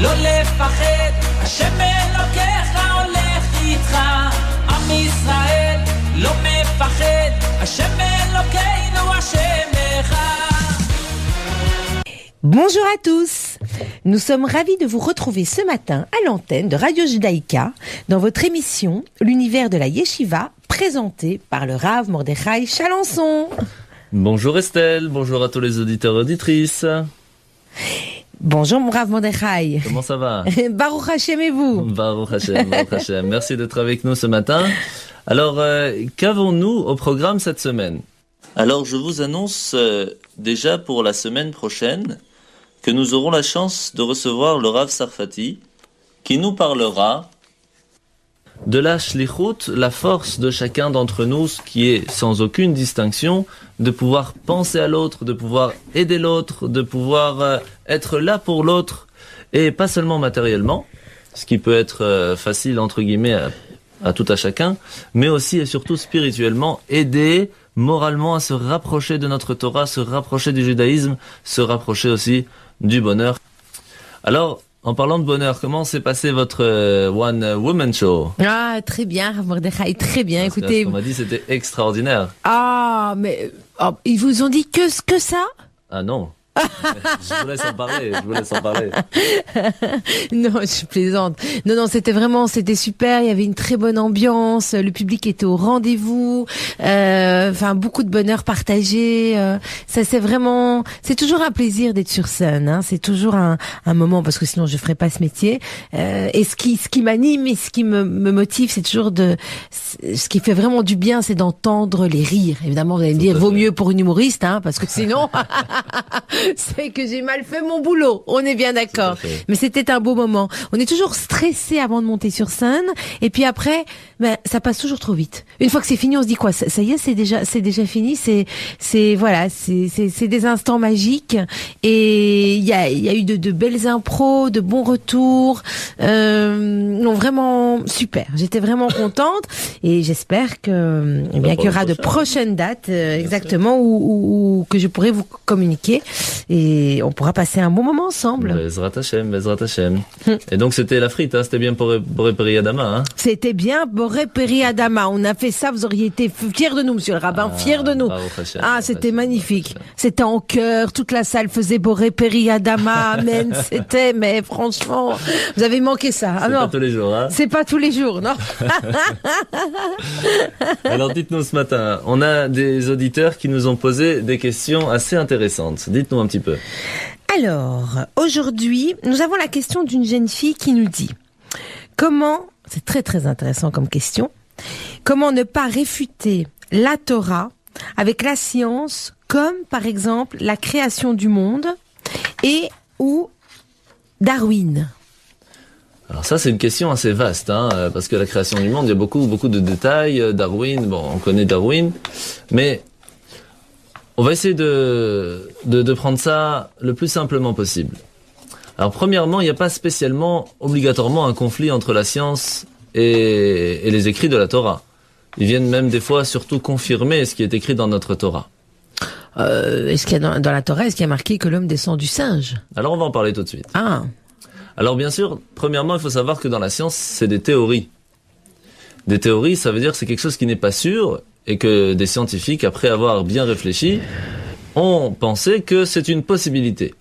לא לפחד, השם אלוקיך הולך איתך. עם ישראל לא מפחד, השם אלוקינו השם אחד. Bonjour à tous, nous sommes ravis de vous retrouver ce matin à l'antenne de Radio Judaïka dans votre émission L'univers de la Yeshiva présentée par le Rav Mordechai Chalençon. Bonjour Estelle, bonjour à tous les auditeurs et auditrices. Bonjour mon Rav Mordechai. Comment ça va? Baruch Hashem et vous? Baruch Hashem, Baruch Hashem. Merci d'être avec nous ce matin. Alors, qu'avons-nous au programme cette semaine? Alors, je vous annonce déjà pour la semaine prochaine que nous aurons la chance de recevoir le Rav Sarfati qui nous parlera de la shlichut, la force de chacun d'entre nous, ce qui est sans aucune distinction, de pouvoir penser à l'autre, de pouvoir aider l'autre, de pouvoir être là pour l'autre, et pas seulement matériellement, ce qui peut être facile entre guillemets à tout à chacun, mais aussi et surtout spirituellement, aider moralement à se rapprocher de notre Torah, se rapprocher du judaïsme, se rapprocher aussi du bonheur. Alors, en parlant de bonheur, comment s'est passé votre One Woman Show? Ah, très bien, Rav Mordechai, très bien. Parce Écoutez, on m'a dit c'était extraordinaire. Ah, mais ils vous ont dit que ça? Ah non. Je vous laisse en parler. Non, je plaisante. Non, c'était super. Il y avait une très bonne ambiance. Le public était au rendez-vous. Beaucoup de bonheur partagé. C'est toujours un plaisir d'être sur scène. Hein. C'est toujours un moment parce que sinon je ferais pas ce métier. Et ce qui m'anime et ce qui me motive, c'est toujours ce qui fait vraiment du bien, c'est d'entendre les rires. Évidemment, vous allez me dire, vaut mieux pour une humoriste, hein, parce que sinon. C'est que j'ai mal fait mon boulot. On est bien d'accord. Mais c'était un beau moment. On est toujours stressé avant de monter sur scène. Et puis après, ça passe toujours trop vite. Une fois que c'est fini, on se dit quoi? Ça y est, c'est déjà fini. C'est des instants magiques. Et il y a eu de belles impros, de bons retours. Non, vraiment super. J'étais vraiment contente. Et j'espère qu'il y aura de prochaines dates, exactement, où que je pourrai vous communiquer. Et on pourra passer un bon moment ensemble. Bezrat Hashem. Et donc c'était la frite, hein, c'était bien Boré Peri Adama. Hein. C'était bien Boré Peri Adama. On a fait ça, vous auriez été fiers de nous, monsieur le rabbin, fiers de nous. C'était magnifique. C'était en chœur, toute la salle faisait Boré Peri Adama. Amen. Mais franchement, vous avez manqué ça. C'est pas tous les jours, hein. C'est pas tous les jours, non. Alors dites-nous ce matin, on a des auditeurs qui nous ont posé des questions assez intéressantes. Dites-nous un petit peu. Alors, aujourd'hui, nous avons la question d'une jeune fille qui nous dit c'est très très intéressant comme question, comment ne pas réfuter la Torah avec la science, comme par exemple la création du monde ou Darwin? Alors ça, c'est une question assez vaste, hein, parce que la création du monde, il y a beaucoup de détails. Darwin, on connaît Darwin, mais on va essayer de prendre ça le plus simplement possible. Alors premièrement, il n'y a pas spécialement, obligatoirement, un conflit entre la science et les écrits de la Torah. Ils viennent même des fois surtout confirmer ce qui est écrit dans notre Torah. Est-ce qu'il y a dans la Torah, est-ce qu'il y a marqué que l'homme descend du singe? Alors on va en parler tout de suite. Ah. Alors bien sûr, premièrement, il faut savoir que dans la science, c'est des théories. Des théories, ça veut dire que c'est quelque chose qui n'est pas sûr, et que des scientifiques, après avoir bien réfléchi, ont pensé que c'est une possibilité.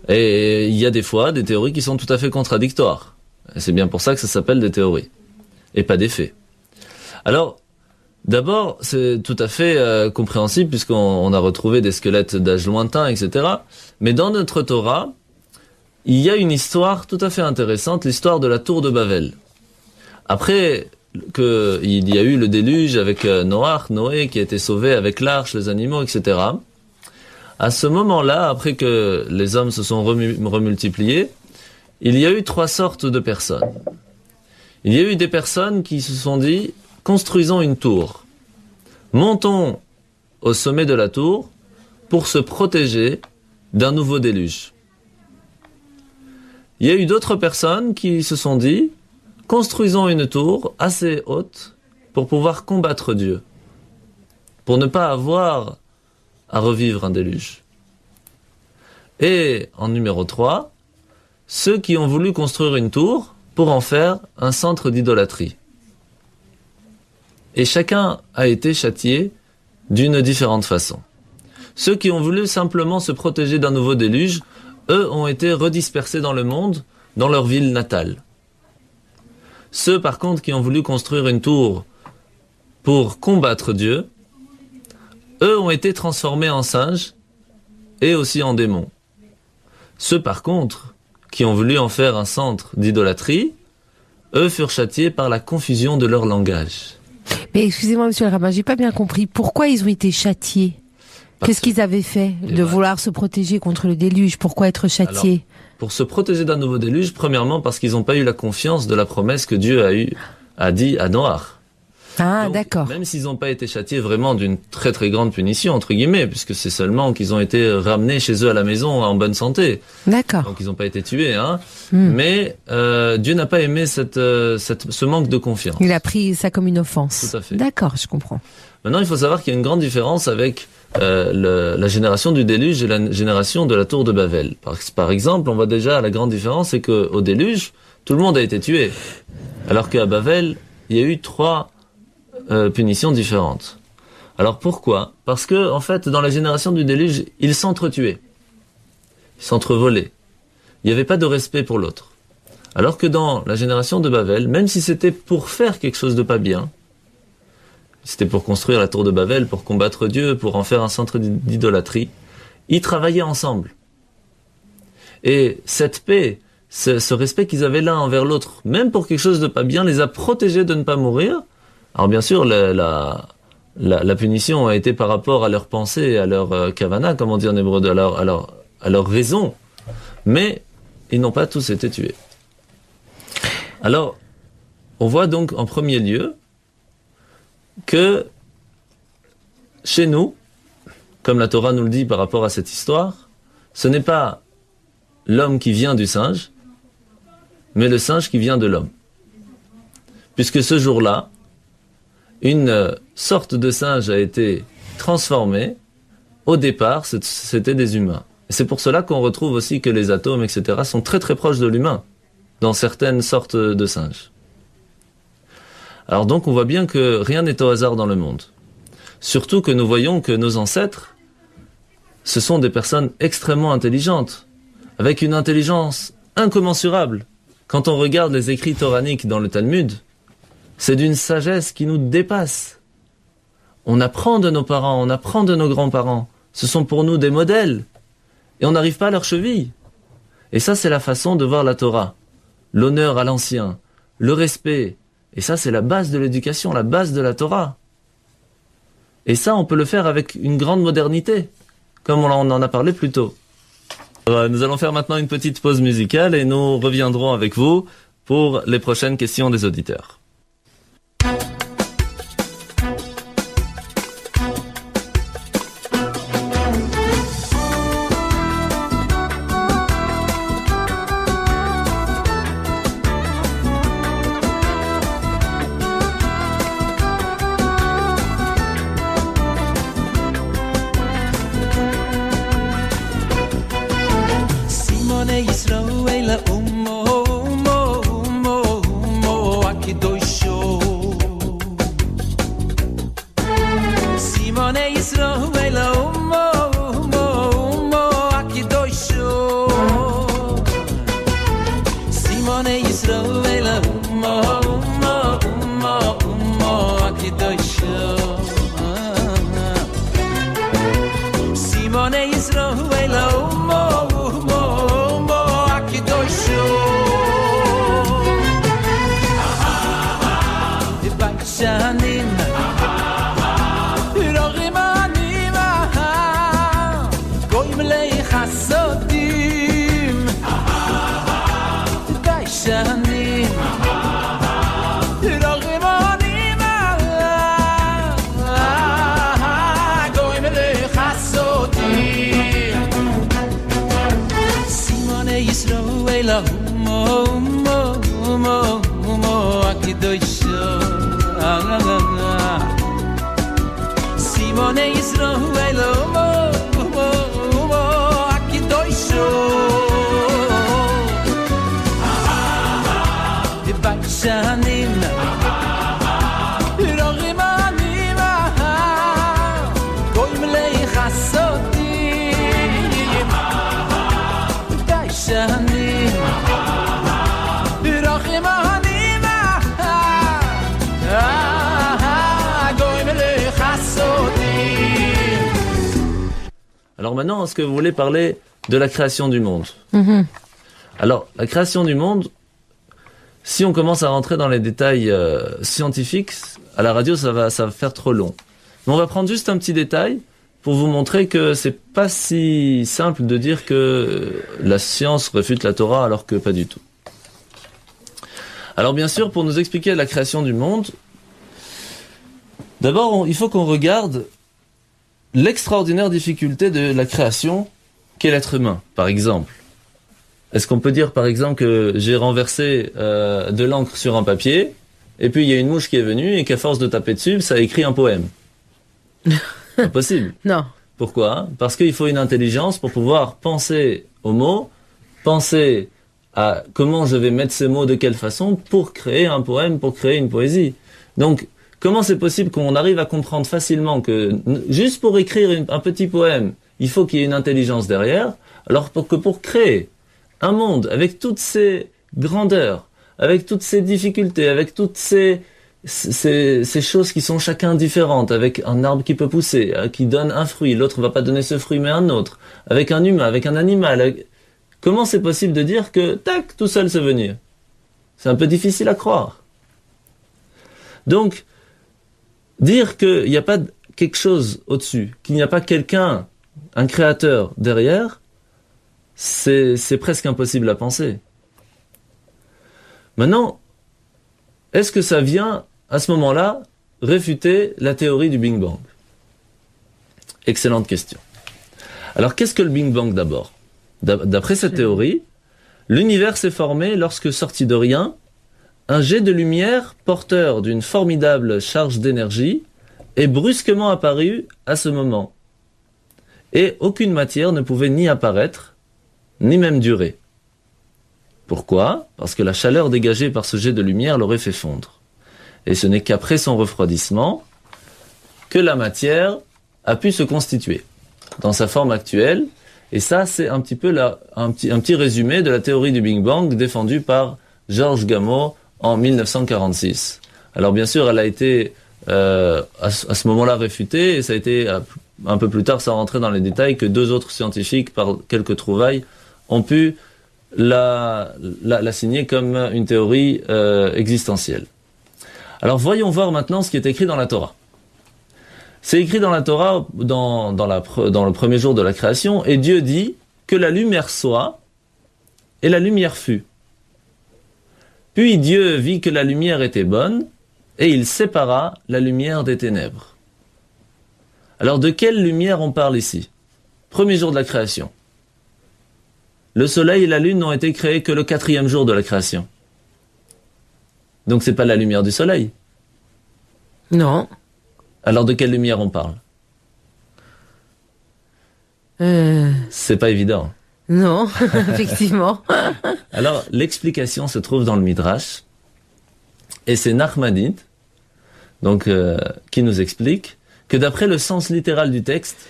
Et il y a des fois des théories qui sont tout à fait contradictoires. Et c'est bien pour ça que ça s'appelle des théories, et pas des faits. Alors, d'abord, c'est tout à fait compréhensible, puisqu'on a retrouvé des squelettes d'âge lointain, etc. Mais dans notre Torah, il y a une histoire tout à fait intéressante, l'histoire de la tour de Babel. Après qu'il y a eu le déluge avec Noé qui a été sauvé avec l'arche, les animaux, etc. À ce moment-là, après que les hommes se sont remultipliés, il y a eu 3 sortes de personnes. Il y a eu des personnes qui se sont dit, construisons une tour. Montons au sommet de la tour pour se protéger d'un nouveau déluge. Il y a eu d'autres personnes qui se sont dit, construisons une tour assez haute pour pouvoir combattre Dieu, pour ne pas avoir à revivre un déluge. Et en numéro 3, ceux qui ont voulu construire une tour pour en faire un centre d'idolâtrie. Et chacun a été châtié d'une différente façon. Ceux qui ont voulu simplement se protéger d'un nouveau déluge, eux ont été redispersés dans le monde, dans leur ville natale. Ceux par contre qui ont voulu construire une tour pour combattre Dieu, eux ont été transformés en singes et aussi en démons. Ceux par contre qui ont voulu en faire un centre d'idolâtrie, eux furent châtiés par la confusion de leur langage. Mais excusez-moi, monsieur le rabbin, j'ai pas bien compris. Pourquoi ils ont été châtiés? Qu'est-ce qu'ils avaient fait de vouloir se protéger contre le déluge? Pourquoi être châtiés? Alors, pour se protéger d'un nouveau déluge, premièrement parce qu'ils n'ont pas eu la confiance de la promesse que Dieu a dit à Noach. Ah, donc, d'accord. Même s'ils n'ont pas été châtiés vraiment d'une très très grande punition, entre guillemets, puisque c'est seulement qu'ils ont été ramenés chez eux à la maison en bonne santé. D'accord. Donc ils n'ont pas été tués, hein. Mais Dieu n'a pas aimé ce manque de confiance. Il a pris ça comme une offense. Tout à fait. D'accord, je comprends. Maintenant, il faut savoir qu'il y a une grande différence avec la génération du déluge et la génération de la tour de Babel. Par exemple, on voit déjà la grande différence, c'est qu'au déluge, tout le monde a été tué. Alors qu'à Babel, il y a eu 3 punitions différentes. Alors pourquoi? Parce que, en fait, dans la génération du déluge, ils s'entretuaient. Ils s'entrevolaient. Il n'y avait pas de respect pour l'autre. Alors que dans la génération de Babel, même si c'était pour faire quelque chose de pas bien, c'était pour construire la tour de Babel, pour combattre Dieu, pour en faire un centre d'idolâtrie, ils travaillaient ensemble. Et cette paix, ce respect qu'ils avaient l'un envers l'autre, même pour quelque chose de pas bien, les a protégés de ne pas mourir. Alors bien sûr, la punition a été par rapport à leur pensée, à leur kavana, comme on dit en hébreu, à leur raison. Mais ils n'ont pas tous été tués. Alors, on voit donc en premier lieu que chez nous, comme la Torah nous le dit par rapport à cette histoire, ce n'est pas l'homme qui vient du singe, mais le singe qui vient de l'homme. Puisque ce jour-là, une sorte de singe a été transformée. Au départ, c'était des humains. Et c'est pour cela qu'on retrouve aussi que les atomes, etc., sont très très proches de l'humain, dans certaines sortes de singes. Alors donc on voit bien que rien n'est au hasard dans le monde. Surtout que nous voyons que nos ancêtres, ce sont des personnes extrêmement intelligentes, avec une intelligence incommensurable. Quand on regarde les écrits toraniques dans le Talmud, c'est d'une sagesse qui nous dépasse. On apprend de nos parents, on apprend de nos grands-parents. Ce sont pour nous des modèles. Et on n'arrive pas à leur cheville. Et ça, c'est la façon de voir la Torah. L'honneur à l'ancien, le respect. Et ça, c'est la base de l'éducation, la base de la Torah. Et ça, on peut le faire avec une grande modernité, comme on en a parlé plus tôt. Nous allons faire maintenant une petite pause musicale et nous reviendrons avec vous pour les prochaines questions des auditeurs. Alors maintenant, est-ce que vous voulez parler de la création du monde? Alors, la création du monde, si on commence à rentrer dans les détails scientifiques, à la radio, ça va faire trop long. Mais on va prendre juste un petit détail pour vous montrer que c'est pas si simple de dire que la science réfute la Torah alors que pas du tout. Alors bien sûr, pour nous expliquer la création du monde, d'abord, il faut qu'on regarde l'extraordinaire difficulté de la création qu'est l'être humain, par exemple. Est-ce qu'on peut dire, par exemple, que j'ai renversé de l'encre sur un papier, et puis il y a une mouche qui est venue, et qu'à force de taper dessus, ça a écrit un poème? Impossible. Non. Pourquoi? Parce qu'il faut une intelligence pour pouvoir penser aux mots, penser à comment je vais mettre ces mots de quelle façon pour créer un poème, pour créer une poésie. Donc, comment c'est possible qu'on arrive à comprendre facilement que juste pour écrire un petit poème, il faut qu'il y ait une intelligence derrière, alors que pour créer un monde avec toutes ces grandeurs, avec toutes ces difficultés, avec toutes ces choses qui sont chacun différentes, avec un arbre qui peut pousser, qui donne un fruit, l'autre va pas donner ce fruit mais un autre, avec un humain, avec un animal. Comment c'est possible de dire que, tac, tout seul c'est venu? C'est un peu difficile à croire. Donc, dire qu'il n'y a pas quelque chose au-dessus, qu'il n'y a pas quelqu'un, un créateur derrière, c'est presque impossible à penser. Maintenant, est-ce que ça vient, à ce moment-là, réfuter la théorie du Big Bang? Excellente question. Alors, qu'est-ce que le Big Bang d'abord? D'après cette théorie, l'univers s'est formé lorsque, sorti de rien, un jet de lumière porteur d'une formidable charge d'énergie est brusquement apparu à ce moment. Et aucune matière ne pouvait ni apparaître, ni même durer. Pourquoi? Parce que la chaleur dégagée par ce jet de lumière l'aurait fait fondre. Et ce n'est qu'après son refroidissement que la matière a pu se constituer dans sa forme actuelle. Et ça, c'est un petit peu un petit résumé de la théorie du Big Bang défendue par Georges Gamow en 1946. Alors bien sûr, elle a été à ce moment-là réfutée, et ça a été un peu plus tard, ça rentrait dans les détails, que deux autres scientifiques, par quelques trouvailles, ont pu la signer comme une théorie existentielle. Alors voyons voir maintenant ce qui est écrit dans la Torah. C'est écrit dans la Torah, dans le premier jour de la création, et Dieu dit que la lumière soit, et la lumière fut. Puis Dieu vit que la lumière était bonne, et il sépara la lumière des ténèbres. Alors de quelle lumière on parle ici? Premier jour de la création. Le soleil et la lune n'ont été créés que le 4e jour de la création. Donc c'est pas la lumière du soleil. Non. Alors de quelle lumière on parle? C'est pas évident. Non, effectivement. Alors l'explication se trouve dans le Midrash, et c'est Nachmanide, donc qui nous explique que d'après le sens littéral du texte,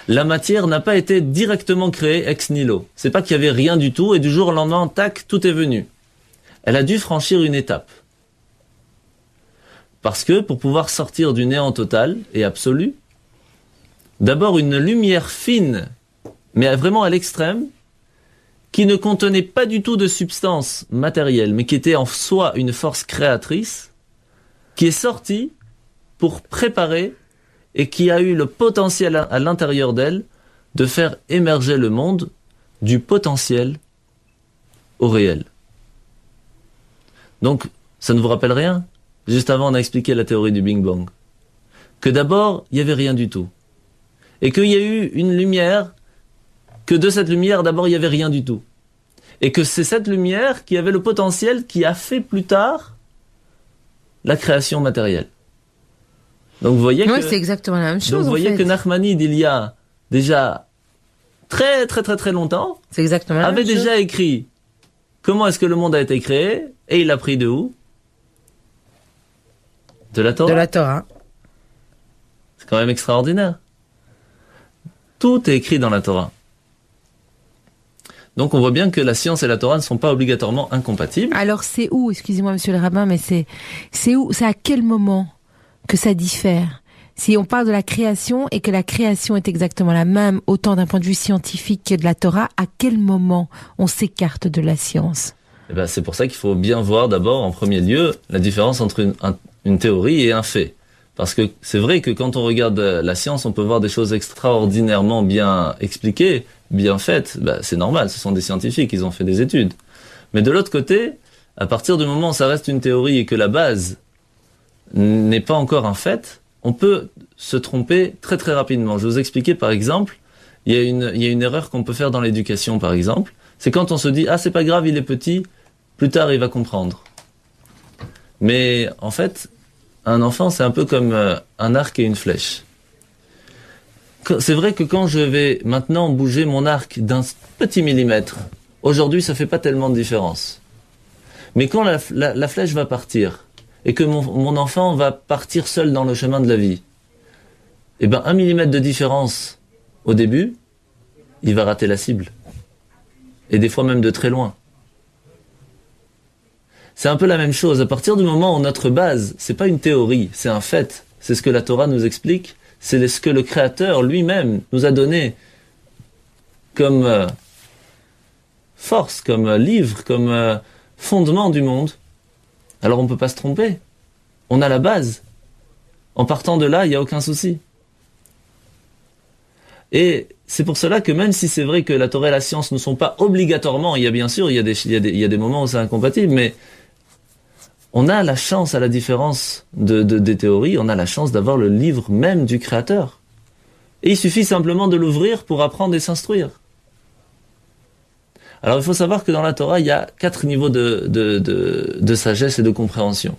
la matière n'a pas été directement créée ex nihilo. C'est pas qu'il y avait rien du tout et du jour au lendemain, tac, tout est venu. Elle a dû franchir une étape. Parce que pour pouvoir sortir du néant total et absolu, d'abord une lumière fine, mais vraiment à l'extrême, qui ne contenait pas du tout de substance matérielle, mais qui était en soi une force créatrice, qui est sortie pour préparer et qui a eu le potentiel à l'intérieur d'elle de faire émerger le monde du potentiel au réel. Donc, ça ne vous rappelle rien? Juste avant, on a expliqué la théorie du Big Bang. Que d'abord, il n'y avait rien du tout. Et qu'il y a eu une lumière, que de cette lumière, d'abord, il n'y avait rien du tout. Et que c'est cette lumière qui avait le potentiel qui a fait plus tard la création matérielle. Donc vous voyez que c'est exactement la même chose. Donc vous voyez que Nachmanide, il y a déjà très longtemps, c'est exactement avait déjà écrit comment est-ce que le monde a été créé, et il a pris de où? De la Torah. De la Torah. C'est quand même extraordinaire. Tout est écrit dans la Torah. Donc on voit bien que la science et la Torah ne sont pas obligatoirement incompatibles. Alors c'est où, excusez-moi monsieur le rabbin, mais c'est où, c'est à quel moment que ça diffère? Si on parle de la création et que la création est exactement la même, autant d'un point de vue scientifique que de la Torah, à quel moment on s'écarte de la science? Eh ben, c'est pour ça qu'il faut bien voir d'abord, en premier lieu, la différence entre une théorie et un fait. Parce que c'est vrai que quand on regarde la science, on peut voir des choses extraordinairement bien expliquées, bien faites. Ben, c'est normal, ce sont des scientifiques, ils ont fait des études. Mais de l'autre côté, à partir du moment où ça reste une théorie et que la base n'est pas encore un fait, on peut se tromper très très rapidement. Je vais vous expliquer par exemple, il y a une erreur qu'on peut faire dans l'éducation par exemple, c'est quand on se dit « Ah, c'est pas grave, il est petit, plus tard il va comprendre ». Mais en fait, un enfant c'est un peu comme un arc et une flèche. C'est vrai que quand je vais maintenant bouger mon arc d'un petit millimètre, aujourd'hui ça fait pas tellement de différence. Mais quand la flèche va partir, et que mon enfant va partir seul dans le chemin de la vie, eh ben 1 millimètre de différence au début, il va rater la cible. Et des fois même de très loin. C'est un peu la même chose. À partir du moment où notre base, c'est pas une théorie, c'est un fait. C'est ce que la Torah nous explique. C'est ce que le Créateur lui-même nous a donné comme force, comme livre, comme fondement du monde. Alors on ne peut pas se tromper. On a la base. En partant de là, il n'y a aucun souci. Et c'est pour cela que même si c'est vrai que la Torah et la science ne sont pas obligatoirement, il y a bien sûr, il y a des moments où c'est incompatible, mais on a la chance, à la différence des théories, on a la chance d'avoir le livre même du Créateur. Et il suffit simplement de l'ouvrir pour apprendre et s'instruire. Alors il faut savoir que dans la Torah, il y a 4 niveaux de sagesse et de compréhension.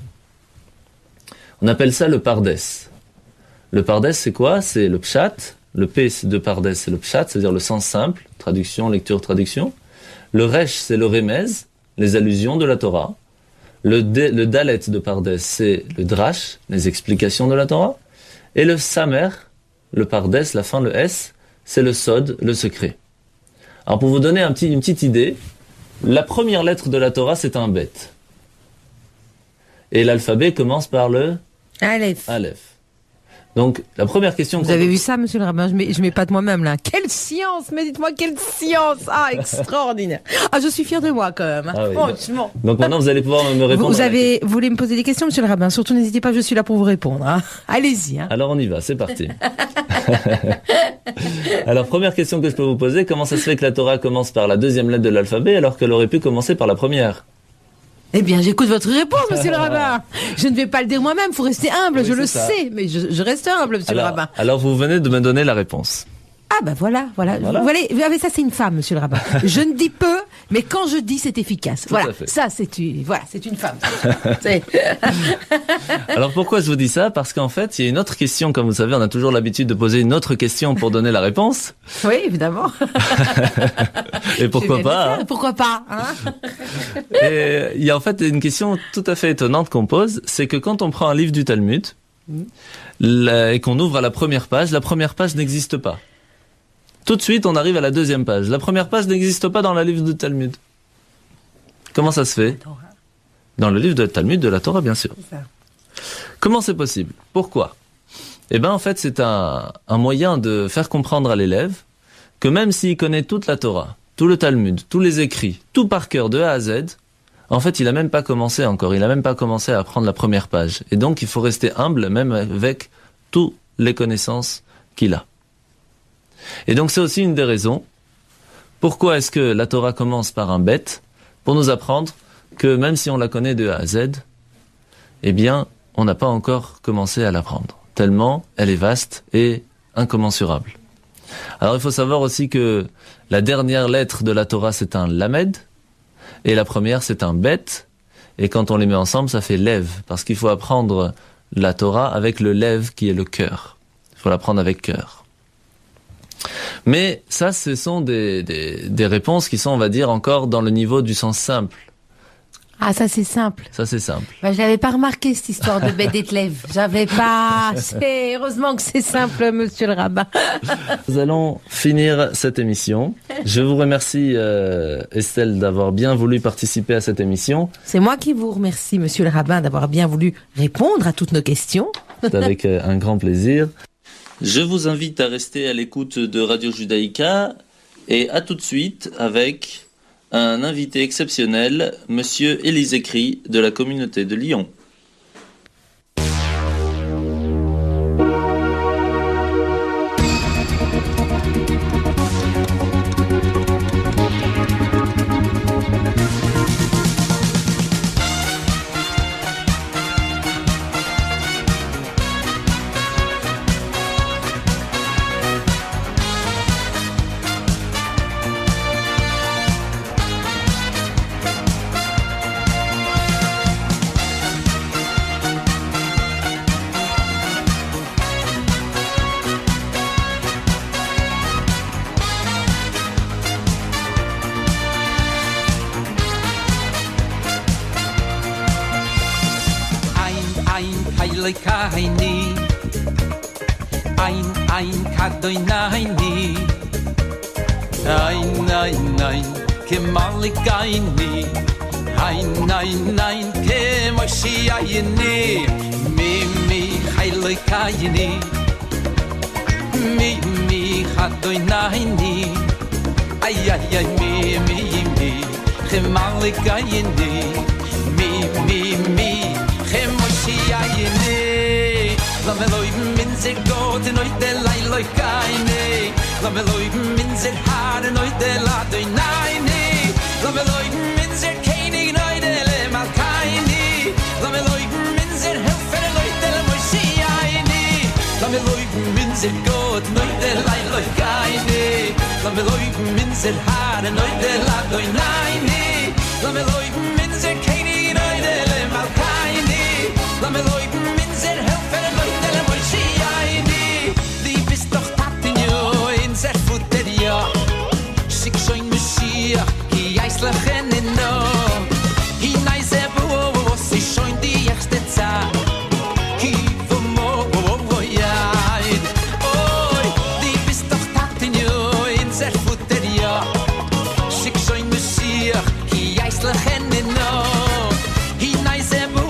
On appelle ça le Pardès. Le Pardès, c'est quoi? C'est le Pshat. Le P de Pardès, c'est le Pshat, c'est-à-dire le sens simple, traduction, lecture, traduction. Le Resh, c'est le Remez, les allusions de la Torah. Le Dalet de Pardès, c'est le Drash, les explications de la Torah. Et le Samer, le Pardès, la fin, le S, c'est le Sod, le secret. Alors pour vous donner une petite idée, la première lettre de la Torah, c'est un Bet. Et l'alphabet commence par le Aleph. Donc, la première question... Vous avez vu ça, monsieur le rabbin? Je m'épate moi-même, là. Quelle science! Mais dites-moi, quelle science! Ah, extraordinaire! Ah, je suis fière de moi, quand même. Hein. Ah oui, franchement. donc maintenant, vous allez pouvoir me répondre. Vous voulez me poser des questions, monsieur le rabbin? Surtout, n'hésitez pas, je suis là pour vous répondre. Hein. Allez-y. Hein. Alors, on y va, c'est parti. Alors, première question que je peux vous poser, comment ça se fait que la Torah commence par la deuxième lettre de l'alphabet alors qu'elle aurait pu commencer par la première? Eh bien, j'écoute votre réponse, monsieur le rabbin. Je ne vais pas le dire moi-même, faut rester humble, oui, je le sais, mais je reste humble, monsieur le rabbin. Alors, vous venez de me donner la réponse. Ah ben voilà. Vous voyez, ça c'est une femme, monsieur le rabbin. Je ne dis peu, mais quand je dis, c'est efficace. Tout voilà, ça c'est une femme. Alors pourquoi je vous dis ça? Parce qu'en fait, il y a une autre question, comme vous savez, on a toujours l'habitude de poser une autre question pour donner la réponse. Oui, évidemment. Et pourquoi pas? Pourquoi pas hein. Et il y a en fait une question tout à fait étonnante qu'on pose, c'est que quand on prend un livre du Talmud et qu'on ouvre à la première page n'existe pas. Tout de suite, on arrive à la deuxième page. La première page n'existe pas dans le livre du Talmud. Comment ça se fait? Dans le livre de Talmud de la Torah, bien sûr. Comment c'est possible? Pourquoi? Eh bien, en fait, c'est un moyen de faire comprendre à l'élève que même s'il connaît toute la Torah, tout le Talmud, tous les écrits, tout par cœur de A à Z, en fait, il n'a même pas commencé encore. Il n'a même pas commencé à apprendre la première page. Et donc, il faut rester humble, même avec toutes les connaissances qu'il a. Et donc c'est aussi une des raisons pourquoi est-ce que la Torah commence par un bet, pour nous apprendre que même si on la connaît de A à Z, eh bien on n'a pas encore commencé à l'apprendre, tellement elle est vaste et incommensurable. Alors il faut savoir aussi que la dernière lettre de la Torah c'est un lamed, et la première c'est un bet, et quand on les met ensemble ça fait lev, parce qu'il faut apprendre la Torah avec le lev qui est le cœur. Il faut l'apprendre avec cœur. Mais ça, ce sont des réponses qui sont, on va dire, encore dans le niveau du sens simple. Ah, ça c'est simple. Ça c'est simple. Bah, je l'avais pas remarqué cette histoire de bête d'élève. J'avais pas. Heureusement que c'est simple, monsieur le rabbin. Nous allons finir cette émission. Je vous remercie, Estelle, d'avoir bien voulu participer à cette émission. C'est moi qui vous remercie, monsieur le rabbin, d'avoir bien voulu répondre à toutes nos questions. C'est avec un grand plaisir. Je vous invite à rester à l'écoute de Radio Judaïka et à tout de suite avec un invité exceptionnel, Monsieur Élisée Cri de la communauté de Lyon. Kaini ein kadoy naini ein kemalikaini ein kemoshiayni mi hailikaini mi kadoy naini ay mi kemalikaini mi kemoshiayni la meloy min ze got noy de lai loy kaine la meloy min ze har noy de la doy naine la meloy min ze kaine noy de le mal kaine la meloy min ze helfer noy de le moshiaine la meloy min ze got noy de lai loy kaine la meloy min ze har noy de la doy naine la meloy min ze kaine noy de le mal kaine la meloy min ze helfer noy de le moshiaine di bist doch tatin yo in zer futeria sik shoin meshia ki aisla khenno hi nay ze bo si shoin di erste tsa ki vomo voyai oi di bist doch tatin yo in zer futeria sik shoin meshia ki aisla khenno hi nay ze bo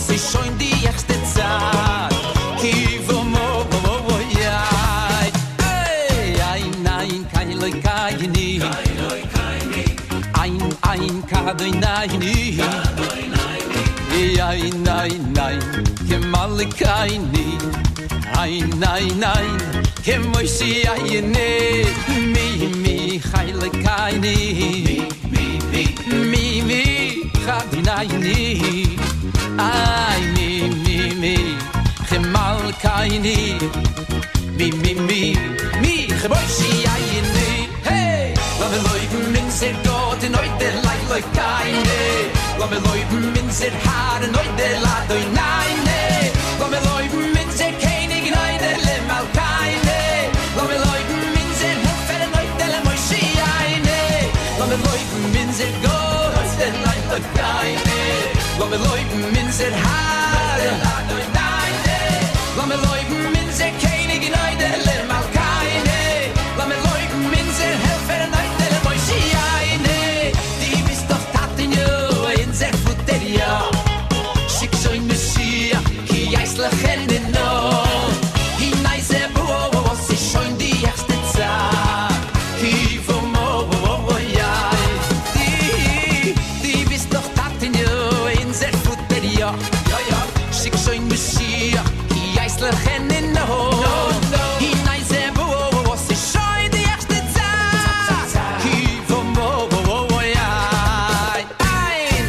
si shoin di erste tsa ki vomo voyai ay nein kein loy kaini ein kadoy naini ay nein kemalikaini ay nein kemoshiyayne mi hailikaini mi kadoy naini ay mi kemalikaini mi keboshiyayne hey la meloy min ze got noy de lai loy kaine la meloy min ze har noy de la doy naine la meloy min ze kaine noy de le mal kaine la meloy min ze helfer noy de le moshiaine la meloy min ze got de lai loy kaine la meloy min ze har la doy naine la meloy min ze kaine noy de le mal kaine la meloy min ze helfer noy de le moshiaine di bist doch tatin yo in zer futeria sik shoin meshia ki aisla khenno hi nay ze bo si shoin di erste tsa ki vomo voyai di bist doch tatin yo in zer futeria sik shoin meshia ki aisla khenno hi nay ze bo si shoin di erste tsa ki vomo voyai ein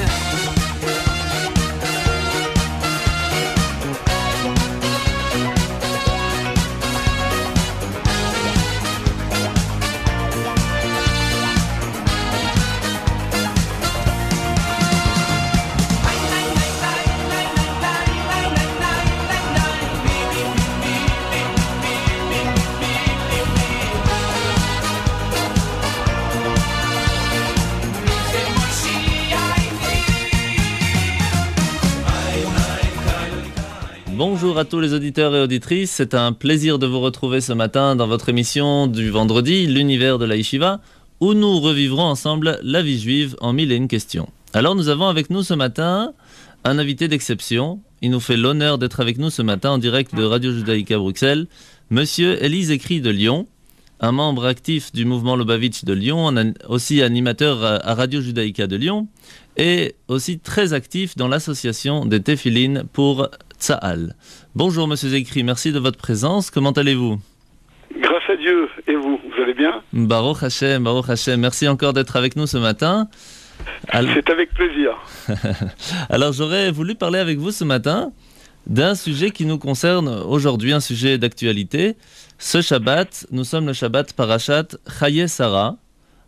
Bonjour à tous les auditeurs et auditrices, c'est un plaisir de vous retrouver ce matin dans votre émission du vendredi, l'univers de la Yeshiva, où nous revivrons ensemble la vie juive en 1001 questions. Alors nous avons avec nous ce matin un invité d'exception, il nous fait l'honneur d'être avec nous ce matin en direct de Radio Judaïka Bruxelles. Monsieur Élise Écrit de Lyon, un membre actif du mouvement Lubavitch de Lyon, aussi animateur à Radio Judaïka de Lyon, et aussi très actif dans l'association des Téphilines pour Tsahal. Bonjour Monsieur Écrit, merci de votre présence. Comment allez-vous ? Grâce à Dieu. Et vous allez bien ? Baruch Hashem, Baruch Hashem. Merci encore d'être avec nous ce matin. C'est avec plaisir. Alors j'aurais voulu parler avec vous ce matin d'un sujet qui nous concerne aujourd'hui, un sujet d'actualité. Ce Shabbat, nous sommes le Shabbat Parashat Chaye Sarah.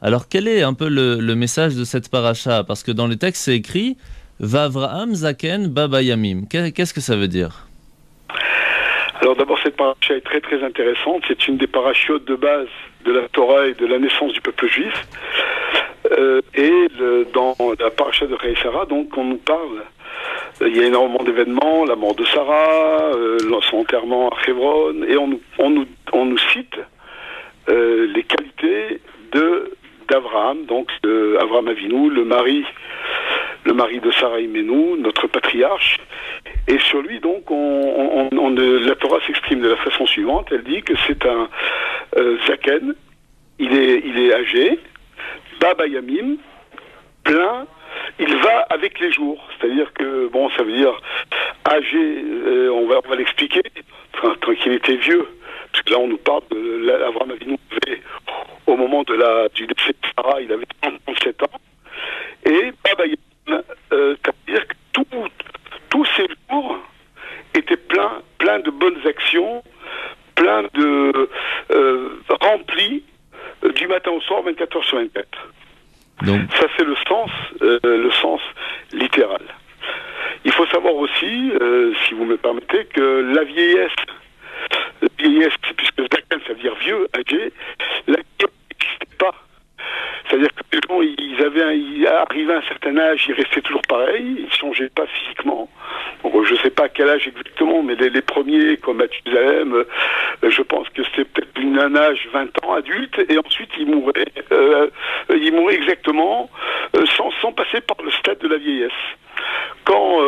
Alors quel est un peu le message de cette paracha ? Parce que dans le texte c'est écrit Vavraham Zaken Baba Yamim. Qu'est-ce que ça veut dire ? Alors d'abord, cette paracha est très très intéressante. C'est une des parachiotes de base de la Torah et de la naissance du peuple juif. Dans la paracha de Chaye Sarah, donc on nous parle, il y a énormément d'événements, la mort de Sarah, son enterrement à Hebron, et on nous cite les qualités d'Abraham, donc Abraham Avinu, le mari de Sarah Imenu, notre patriarche. Et sur lui, donc, la Torah s'exprime de la façon suivante. Elle dit que c'est un zaken, il est âgé, Baba Yamim, plein, il va avec les jours. C'est-à-dire que, ça veut dire âgé, on va l'expliquer, quand il était vieux. Parce que là, on nous parle d'Abraham Avinu, au moment du décès de Sarah, il avait 37 ans. Et Baba Yamim, ça veut dire que tous ces jours étaient plein de bonnes actions, plein de remplis du matin au soir, 24 heures sur 24. Donc. Ça, c'est le sens littéral. Il faut savoir aussi, si vous me permettez, que la vieillesse, puisque zaken, ça veut dire vieux, âgé, la vieillesse n'existait pas. C'est-à-dire que les gens, ils arrivaient à un certain âge, ils restaient toujours pareils, ils ne changeaient pas physiquement. Donc, je ne sais pas à quel âge exactement, mais les premiers, comme Mathusalem, je pense que c'était peut-être un âge 20 ans adulte, et ensuite ils mouraient exactement sans passer par le stade de la vieillesse. Quand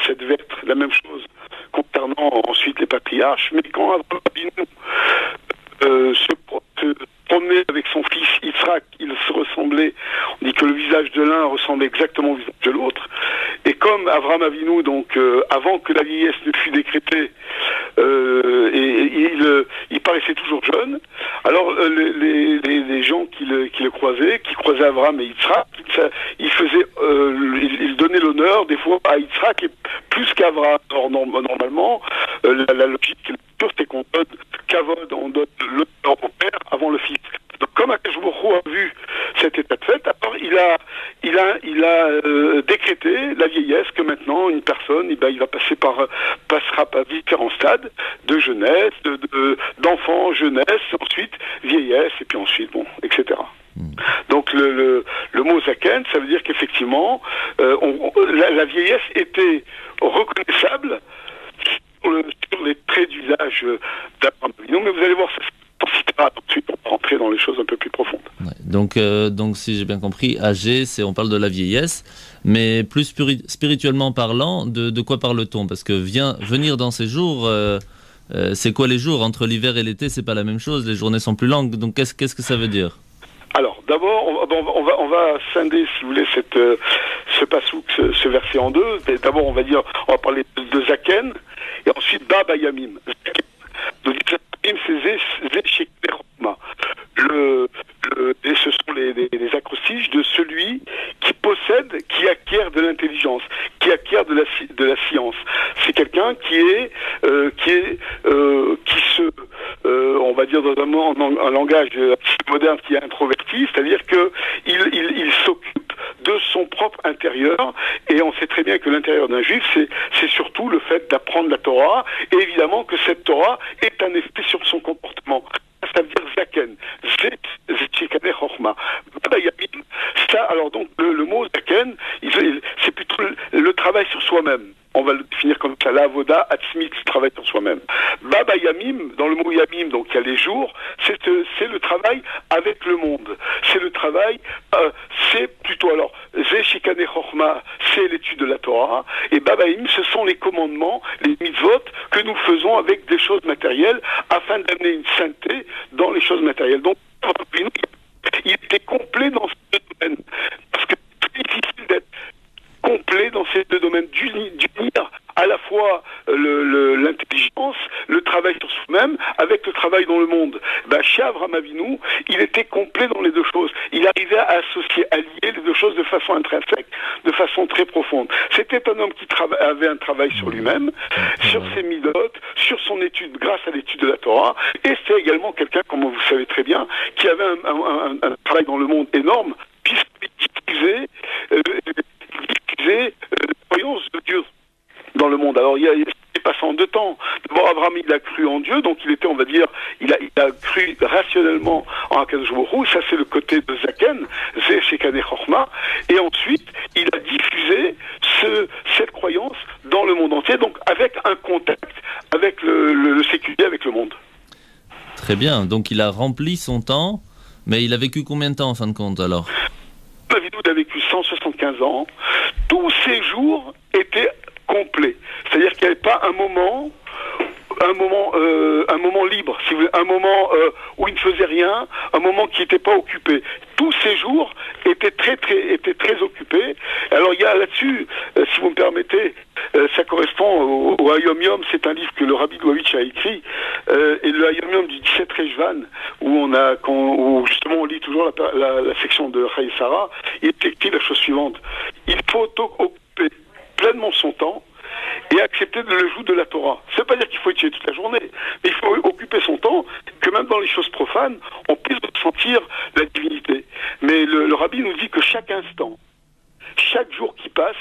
ça devait être la même chose concernant ensuite les patriarches, mais quand Abraham Avinu se promenait avec son fils Yitzhak, ils se ressemblaient. On dit que le visage de l'un ressemblait exactement au visage de l'autre. Et comme Abraham Avinu, donc avant que la vieillesse ne fût décrétée, il paraissait toujours jeune. Alors les gens qui le croisaient, qui croisaient Abraham et Yitzhak, ils donnaient l'honneur des fois à Yitzhak et plus qu'Abraham. Normalement, la logique, c'est qu'on donne kavod, on donne l'honneur au père avant le fils. Donc comme Akash Baruch Hu a vu cet état de fait, alors il a décrété la vieillesse, que maintenant une personne, il passera par différents stades de jeunesse, d'enfant, jeunesse, ensuite vieillesse, et puis ensuite etc. Donc le mot zaken, ça veut dire qu'effectivement la vieillesse était reconnaissable sur les traits d'usage d'Abraham Avinu, mais vous allez voir, ensuite on va rentrer dans les choses un peu plus profondes. Ouais. Donc si j'ai bien compris, âgé, on parle de la vieillesse, mais plus spirituellement parlant, de quoi parle-t-on ? Parce que venir dans ces jours, c'est quoi les jours ? Entre l'hiver et l'été, c'est pas la même chose, les journées sont plus longues, donc qu'est-ce que ça veut dire ? Alors, d'abord, on va scinder, si vous voulez, ce passouk, ce verset en deux. D'abord, on va parler de Zaken, et ensuite Baba Yamim. Zaken. Donc, Zaken, c'est Zeshekler Chokma. Et ce sont les acrostiches de celui qui possède, qui acquiert de l'intelligence, qui acquiert de la science. C'est quelqu'un on va dire dans un langage moderne, qui est introverti, c'est-à-dire que il s'occupe de son propre intérieur, et on sait très bien que l'intérieur d'un juif, c'est surtout le fait d'apprendre la Torah, et évidemment que cette Torah est un effet sur son comportement. Ça veut dire zaken, zechikane chochma. Ça, alors donc le mot zaken, c'est plutôt le travail sur soi-même. On va le définir comme ça, l'avoda atzmit, le travail sur soi-même. Baba Baba Yamim, dans le mot Yamim, donc il y a les jours, c'est le travail avec le monde. C'est le travail, c'est plutôt alors, Zeh Shikane Chochma, c'est l'étude de la Torah, et Baba Yamim, ce sont les commandements, les mitzvot que nous faisons avec des choses matérielles, afin d'amener une sainteté dans les choses matérielles. Donc, il était complet dans ces deux domaines. Parce que c'est très difficile d'être complet dans ces deux domaines, d'unir à la fois l'intelligence, le travail sur soi-même, avec le travail dans le monde. Chez Avraham Avinu, il était complet dans les deux choses. Il arrivait à associer, à lier les deux choses de façon intrinsèque, de façon très profonde. C'était un homme qui avait un travail sur lui-même, sur ses midotes, sur son étude, grâce à l'étude de la Torah, et c'est également quelqu'un, comme vous savez très bien, qui avait un travail dans le monde énorme, puisqu'il diffusait la croyance de Dieu dans le monde. Alors, il s'est passé en deux temps. D'abord, Abraham, il a cru en Dieu, donc il était, on va dire, il a cru rationnellement en Akadosh Baruch Hu. Ça, c'est le côté de Zaken, Zeh Shekane Chochma. Et ensuite, il a diffusé cette croyance dans le monde entier, donc avec un contact avec le séculier, avec le monde. Très bien. Donc, il a rempli son temps, mais il a vécu combien de temps, en fin de compte, alors ? Avinu a vécu 175 ans. Tous ses jours étaient complets. C'est-à-dire qu'il n'y avait pas un moment libre, si vous voulez, un moment où il ne faisait rien, un moment qui n'était pas occupé. Tous ces jours étaient très occupés. Alors il y a là-dessus, si vous me permettez, ça correspond au Hayom Yom, c'est un livre que le Rabbi Lubavitch a écrit, et le Hayom Yom du 17 Rejvan, où justement on lit toujours la section de Chayei Sarah, il est écrit la chose suivante: il faut occuper pleinement son temps et accepter de le joug de la Torah. Ça ne veut pas dire qu'il faut étudier toute la journée, mais il faut occuper son temps, que même dans les choses profanes, on puisse ressentir la divinité. Mais le Rabbi nous dit que chaque instant, chaque jour qui passe,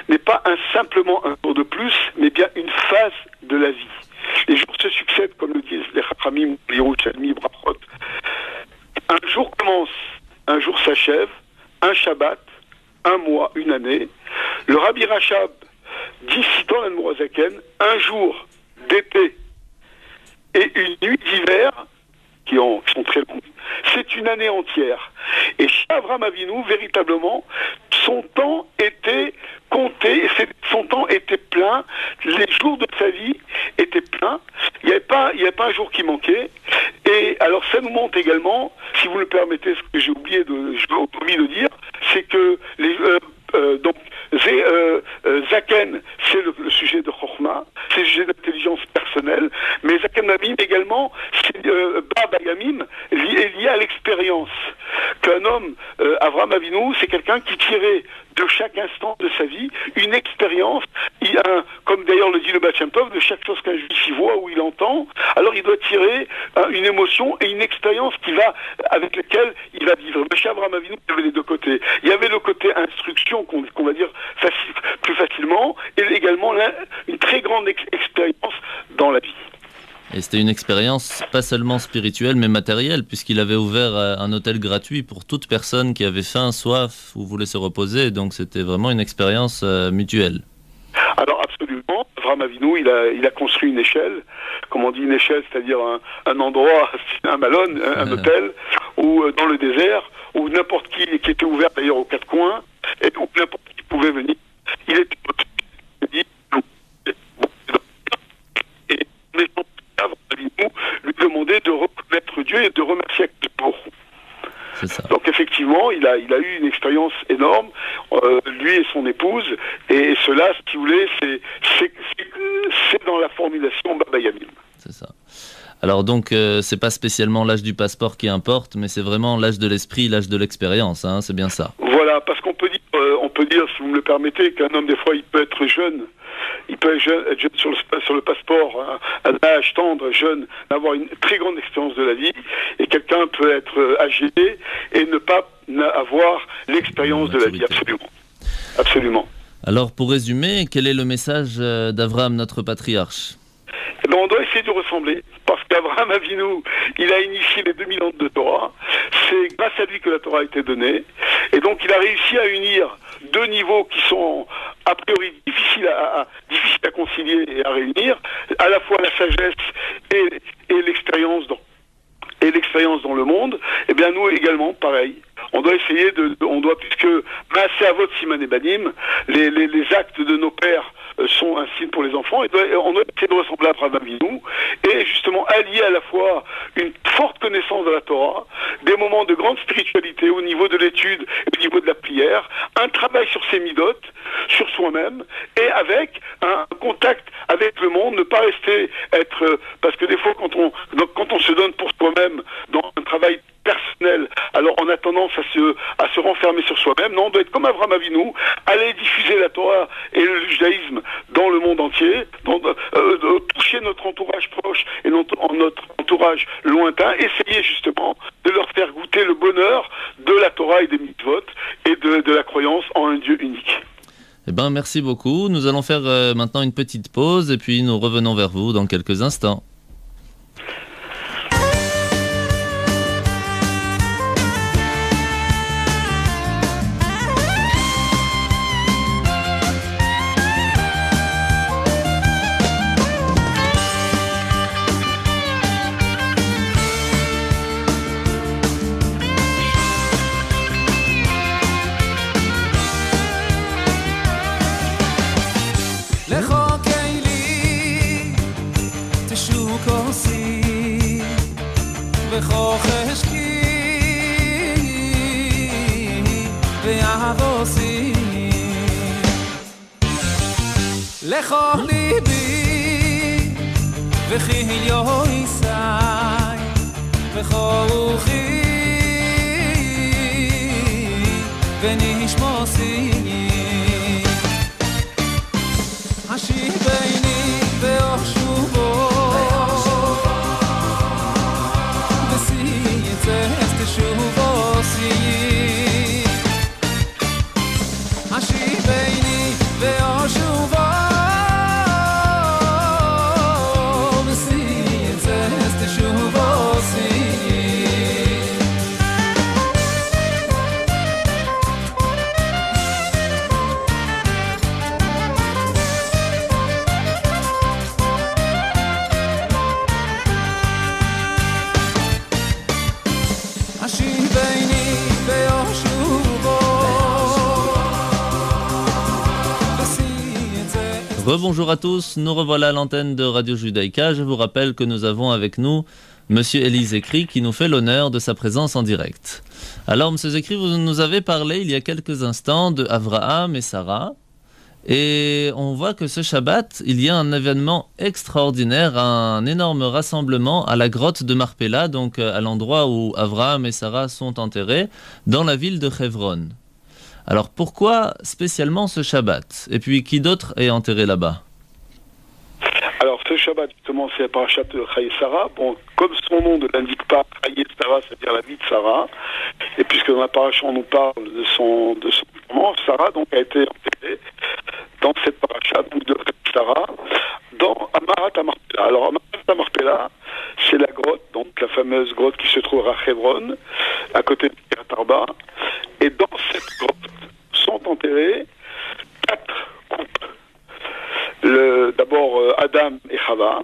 n'est pas simplement un jour de plus, mais bien une phase de la vie. Les jours se succèdent, comme le disent les Chachamim, les Yerushalmi, Brachot. Un jour commence, un jour s'achève, un Shabbat, un mois, une année. Le Rabbi Rachab dit, citant l'Admorazaken, un jour d'été et une nuit d'hiver, qui sont très longues, c'est une année entière. Et chez Avraham Avinu, véritablement, son temps était compté, et son temps était plein, les jours de sa vie étaient pleins, il n'y avait pas un jour qui manquait. Et alors ça nous montre également, si vous le permettez, ce que j'ai oublié de dire, c'est que Zaken, c'est le sujet de Chochma, c'est le sujet d'intelligence personnelle, mais Zaken Mamim également, c'est Baba Yamim, est lié à l'expérience. Qu'un homme, Avraham Avinu, c'est quelqu'un qui tirait de chaque instant de sa vie une expérience, comme d'ailleurs le dit le Baal Shem Tov, de chaque chose qu'un juif y voit ou il entend, alors il doit tirer une émotion et une expérience avec laquelle il va vivre. Mais chez Avraham Avinu, il y avait les deux côtés. Il y avait le côté instruction, qu'on va dire plus facilement, et également une très grande expérience dans la vie. Et c'était une expérience pas seulement spirituelle, mais matérielle, puisqu'il avait ouvert un hôtel gratuit pour toute personne qui avait faim, soif ou voulait se reposer. Donc c'était vraiment une expérience mutuelle. Alors absolument, Avraham Avinu, il a construit une échelle, comme on dit une échelle, c'est-à-dire un endroit, un malone, un hôtel, où dans le désert, où n'importe qui était ouvert d'ailleurs aux quatre coins, et où n'importe qui pouvait venir. Il était lui demander de reconnaître Dieu et de remercier Dieu. C'est ça. Donc effectivement, il a eu une expérience énorme, lui et son épouse, et cela, si vous voulez, c'est dans la formulation Baba Yamim. C'est ça. Alors donc, c'est pas spécialement l'âge du passeport qui importe, mais c'est vraiment l'âge de l'esprit, l'âge de l'expérience, hein, c'est bien ça. Voilà, parce qu'on peut dire, si vous me le permettez, qu'un homme, des fois, il peut être jeune. Il peut être jeune sur le passeport, un âge tendre, jeune, avoir une très grande expérience de la vie, et quelqu'un peut être âgé et ne pas avoir l'expérience de la vie, absolument. Absolument. Alors, pour résumer, quel est le message d'Avraham, notre patriarche ? On doit essayer de ressembler, parce qu'Avraham Avinu, il a initié les 2000 ans de Torah, c'est grâce à lui que la Torah a été donnée, et donc il a réussi à unir deux niveaux qui sont a priori difficiles à concilier et à réunir, à la fois la sagesse et l'expérience dans le monde. Eh bien nous également pareil. On doit essayer puisque Maaseh Avot Siman Banim, les actes de nos pères sont un signe pour les enfants, et on doit essayer de ressembler à Abraham Avinu et justement allier à la fois une forte connaissance de la Torah, des moments de grande spiritualité au niveau de l'étude et au niveau de la prière, un travail sur ses midotes, sur soi-même, et avec un contact avec le monde, ne pas parce que des fois quand on se donne pour soi-même dans un travail personnel, alors on a tendance à se renfermer sur soi-même. Non, on doit être comme Abraham Avinu, aller diffuser la Torah et le judaïsme dans le monde entier, toucher notre entourage proche et notre entourage lointain, essayer justement de leur faire goûter le bonheur de la Torah et des mitzvot et de la croyance en un Dieu unique. Eh bien, merci beaucoup. Nous allons faire maintenant une petite pause et puis nous revenons vers vous dans quelques instants. לכל ליבי וכי יויסאי וכוחי ונשמוסי השיבני ואושובו וסייצס תשובו סי השיבני ואושובו Rebonjour à tous, nous revoilà à l'antenne de Radio Judaïka. Je vous rappelle que nous avons avec nous Monsieur Elie Zekri qui nous fait l'honneur de sa présence en direct. Alors Monsieur Zekri, vous nous avez parlé il y a quelques instants de Avraham et Sarah. Et on voit que ce Shabbat, il y a un événement extraordinaire, un énorme rassemblement à la grotte de Marpella, donc à l'endroit où Avraham et Sarah sont enterrés, dans la ville de Hebron. Alors pourquoi spécialement ce Shabbat? Et puis qui d'autre est enterré là-bas? Alors ce Shabbat, justement, c'est la parashat de Chaye Sarah. Bon, comme son nom ne l'indique pas, Chaye Sarah, c'est-à-dire la vie de Sarah. Et puisque dans la parasha, on nous parle de son moment, Sarah donc a été enterrée dans cette parasha donc de Chaye Sarah, dans Amarat Marpella. Alors Amarat Marpella, c'est la grotte, donc la fameuse grotte qui se trouve à Hebron, à côté de Kiryat Arba. Et dans cette grotte sont enterrés 4 couples. D'abord Adam et Chava,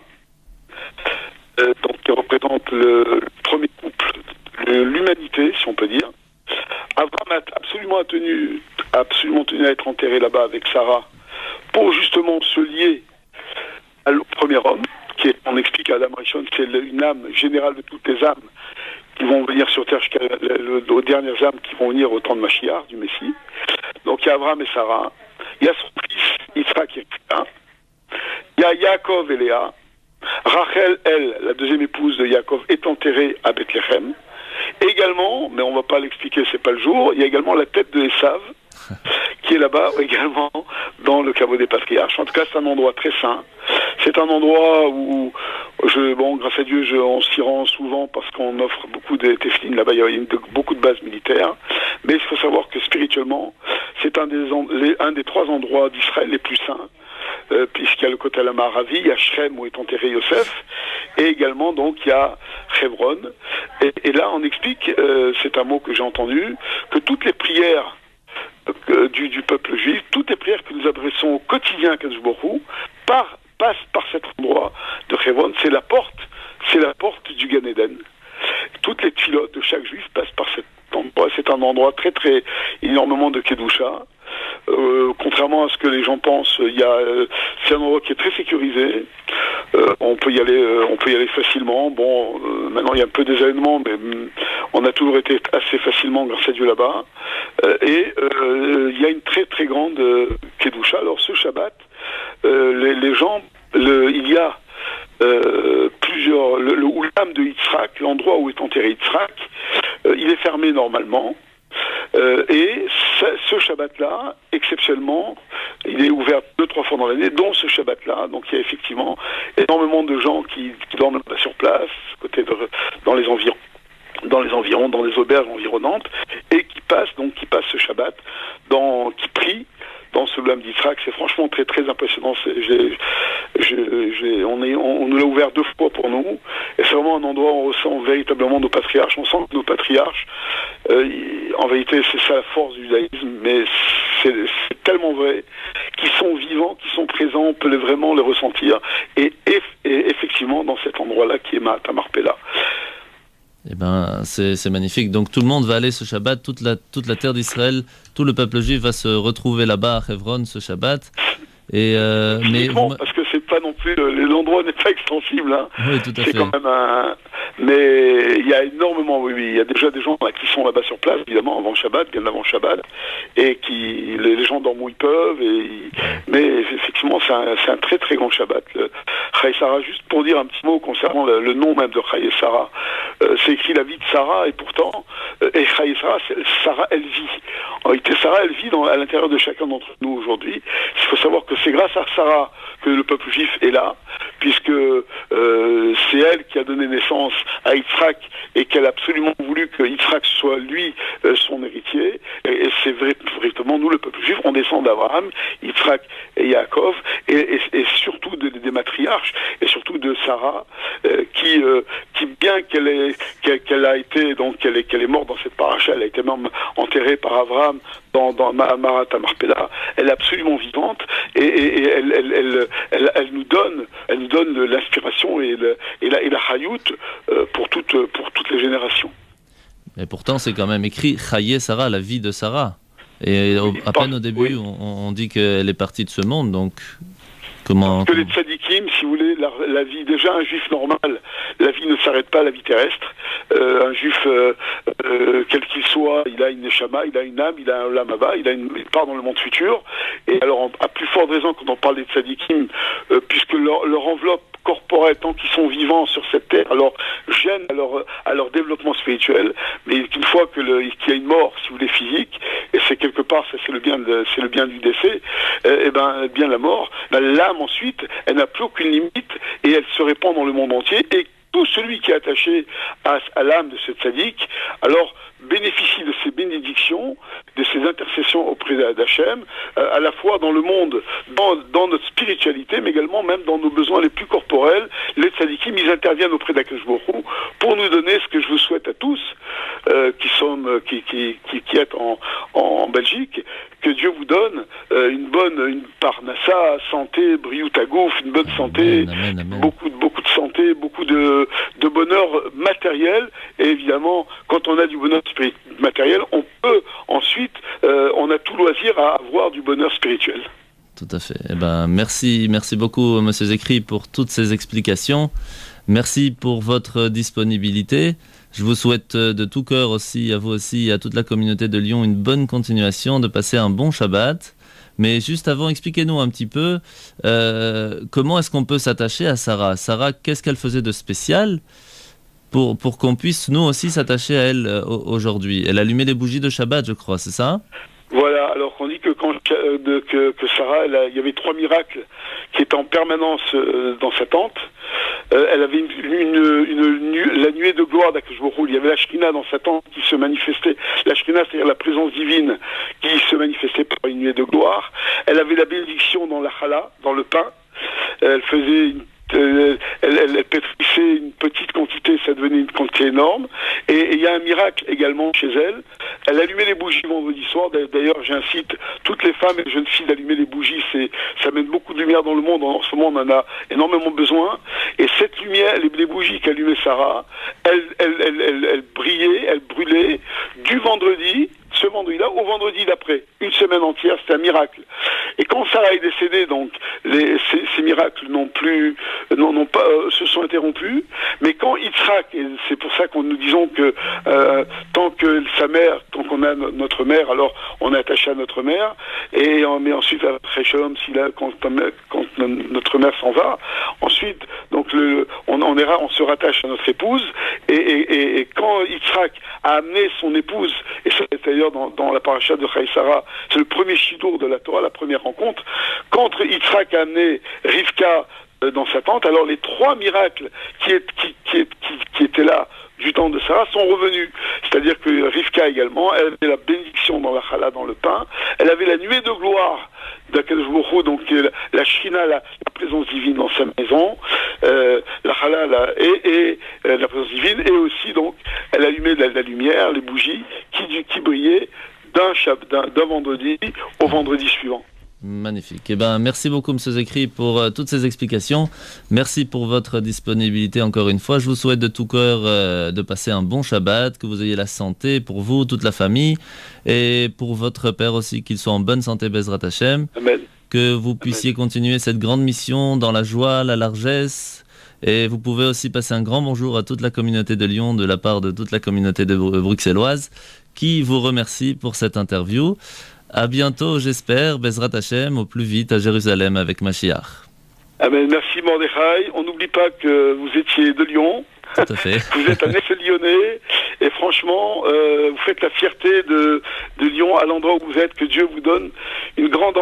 donc qui représentent le premier couple de l'humanité, si on peut dire. Abraham a absolument tenu à être enterré là-bas avec Sarah pour justement se lier au premier homme, qui est, on explique à Adam Rishon, c'est une âme générale de toutes les âmes qui vont venir sur terre aux dernières âmes qui vont venir au temps de Mashiach, du Messie. Donc il y a Abraham et Sarah, il y a son fils Yitzhak et Rivka, il y a Yaakov et Léa, Rachel, elle, la deuxième épouse de Yaakov, est enterrée à Bethléem. Et également, mais on ne va pas l'expliquer, c'est pas le jour, il y a également la tête de Esav, qui est là-bas également dans le caveau des patriarches. En tout cas, c'est un endroit très saint. C'est un endroit où, grâce à Dieu, on s'y rend souvent parce qu'on offre beaucoup de tefilin. Là-bas, il y a beaucoup de bases militaires. Mais il faut savoir que spirituellement, c'est un des 3 endroits d'Israël les plus saints. Puisqu'il y a le côté Maravi, il y a Shrem où est enterré Yosef, et également donc il y a Hebron. Et là on explique, c'est un mot que j'ai entendu, que toutes les prières du peuple juif, toutes les prières que nous adressons au quotidien à Kadosh Baruch Hu passent par cet endroit de Hebron. C'est la porte du Gan Eden. Toutes les tfilotes de chaque juif passent par cet endroit. C'est un endroit très très énormément de kedusha. Contrairement à ce que les gens pensent, c'est un endroit qui est très sécurisé. On peut y aller facilement. Bon, maintenant il y a un peu des événements, mais on a toujours été assez facilement, grâce à Dieu, là-bas. Et il y a une très très grande kedusha. Alors ce Shabbat, les gens, il y a plusieurs, le Oulam de Yitzhak, l'endroit où est enterré Yitzhak, il est fermé normalement. Et ce Shabbat-là, exceptionnellement, il est ouvert 2-3 fois dans l'année, dont ce Shabbat-là. Donc il y a effectivement énormément de gens qui dorment sur place, dans les environs, dans les auberges environnantes, et qui passent ce Shabbat, qui prient dans ce Oulam d'Yitzhak. C'est franchement très très impressionnant. On nous l'a ouvert 2 fois pour nous, et c'est vraiment un endroit où on ressent véritablement nos patriarches. On sent que nos patriarches, en vérité, c'est ça la force du judaïsme, mais c'est tellement vrai, qu'ils sont vivants, qu'ils sont présents, on peut vraiment les ressentir, et effectivement dans cet endroit-là qui est Ma'at HaMarpela. Eh ben, c'est magnifique. Donc tout le monde va aller ce Shabbat, toute la terre d'Israël, tout le peuple juif va se retrouver là-bas à Hebron ce Shabbat. Et parce que c'est pas non plus l'endroit n'est pas extensible, hein. Oui, tout à fait. C'est quand même mais il y a énormément, il y a déjà des gens là, qui sont là-bas sur place, évidemment, avant Shabbat, bien avant Shabbat, et les gens dorment où ils peuvent, mais effectivement, c'est un très très grand Shabbat. Chayei Sarah, juste pour dire un petit mot concernant le nom même de Chayei Sarah, c'est écrit la vie de Sarah, et pourtant, Chayei Sarah, Sarah, elle vit. En réalité, Sarah, elle vit à l'intérieur de chacun d'entre nous aujourd'hui. Il faut savoir que c'est grâce à Sarah que le peuple juif est là, puisque c'est elle qui a donné naissance à Yitzhak, et qu'elle a absolument voulu que Yitzhak soit lui son héritier. Et c'est véritablement nous, le peuple juif, on descend d'Abraham, Yitzhak et Yaakov, et surtout des matriarches, et surtout de Sarah, qui bien qu'elle est morte dans cette paracha, elle a été même enterrée par Abraham dans Ma'at HaMarpela, elle est absolument vivante, et elle nous donne l'inspiration et la hayout pour toutes les générations. Mais pourtant, c'est quand même écrit Chayei Sarah, la vie de Sarah. Et à peine au début, on dit qu'elle est partie de ce monde, donc comment... Parce que les tzadikim, si vous voulez, la vie, déjà un juif normal, la vie ne s'arrête pas à la vie terrestre. Un juif, quel qu'il soit, il a une neshama, il a une âme, il a un olam haba, il part dans le monde futur. Et alors, à plus forte raison, quand on parle des tzadikim, puisque leur enveloppe corporelle, tant qu'ils sont vivants sur cette terre, alors gêne à leur développement spirituel, mais qu'une fois qu'il y a une mort, si vous voulez, physique, et c'est quelque part, ça c'est le bien du décès, bien la mort, l'âme ensuite, elle n'a plus aucune limite, et elle se répand dans le monde entier, et tout celui qui est attaché à l'âme de ce tzaddik, alors bénéficie de ces bénédictions, de ces intercessions auprès d'Hachem, à la fois dans le monde, dans notre spiritualité, mais également même dans nos besoins les plus corporels. Les tzadikim, ils interviennent auprès d'Akadosh Baruch Hu pour nous donner ce que je vous souhaite à tous, qui êtes en Belgique, que Dieu vous donne une parnassa, santé, briout agouf, une bonne santé, amen, amen. beaucoup de santé, beaucoup de bonheur matériel, et évidemment, quand on a du bonheur matériel, on peut ensuite, on a tout loisir à avoir du bonheur spirituel. Tout à fait. Eh ben, merci beaucoup, Monsieur Zekri, pour toutes ces explications. Merci pour votre disponibilité. Je vous souhaite de tout cœur aussi, à vous aussi, à toute la communauté de Lyon, une bonne continuation, de passer un bon Shabbat. Mais juste avant, expliquez-nous un petit peu comment est-ce qu'on peut s'attacher à Sarah. Sarah, qu'est-ce qu'elle faisait de spécial pour qu'on puisse nous aussi s'attacher à elle aujourd'hui. Elle allumait les bougies de Shabbat, je crois, c'est ça ? Voilà, alors qu'on dit que que Sarah, il y avait 3 miracles qui étaient en permanence dans sa tente. Elle avait la nuée de gloire d'Akadosh Baruch Hu. Il y avait la Shekhinah dans sa tente qui se manifestait. La Shekhinah, c'est-à-dire la présence divine qui se manifestait par une nuée de gloire. Elle avait la bénédiction dans la challah, dans le pain. Elle faisait elle pétrissait une petite quantité, ça devenait une quantité énorme. Et il y a un miracle également chez elle. Elle allumait les bougies vendredi soir. D'ailleurs, j'incite toutes les femmes et les jeunes filles d'allumer les bougies. Ça mène beaucoup de lumière dans le monde. En ce moment, on en a énormément besoin. Et cette lumière, les bougies qu'allumait Sarah, elle brillait, elle brûlait du vendredi, ce vendredi-là, au vendredi d'après. Une semaine entière, c'était un miracle. Et quand Sarah est décédée, donc, ces miracles n'ont pas, se sont interrompus. Mais quand Yitzhak, et c'est pour ça que nous disons que tant que sa mère, tant qu'on a notre mère, alors on est attaché à notre mère. Mais ensuite, après Shalom, quand notre mère s'en va, ensuite, donc on se rattache à notre épouse. Et quand Yitzhak a amené son épouse, et ça c'est d'ailleurs dans la paracha de Chayei Sarah, c'est le premier shidur de la Torah, la première rencontre, quand Yitzhak a amené Rivka dans sa tente, alors les 3 miracles qui étaient là du temps de Sarah sont revenus. C'est-à-dire que Rivka également, elle avait la bénédiction dans la challah, dans le pain, elle avait la nuée de gloire d'Akadosh Baruch Hu, donc la Shina, la présence divine dans sa maison, la challah et la présence divine, et aussi donc elle allumait la lumière, les bougies qui brillaient d'un vendredi au vendredi suivant. Magnifique. Eh ben, merci beaucoup, M. Zekri, pour toutes ces explications. Merci pour votre disponibilité encore une fois. Je vous souhaite de tout cœur de passer un bon Shabbat, que vous ayez la santé pour vous, toute la famille, et pour votre père aussi, qu'il soit en bonne santé, Bezrat Hashem. Amen. Que vous puissiez continuer cette grande mission dans la joie, la largesse. Et vous pouvez aussi passer un grand bonjour à toute la communauté de Lyon, de la part de toute la communauté de bruxelloise, qui vous remercie pour cette interview. À bientôt, j'espère, Bezrat Hashem, au plus vite à Jérusalem avec Mashiach. Amen. Merci Mordechai. On n'oublie pas que vous étiez de Lyon. Tout à fait. Vous êtes un ex-lyonnais et franchement, vous faites la fierté de Lyon à l'endroit où vous êtes. Que Dieu vous donne une grande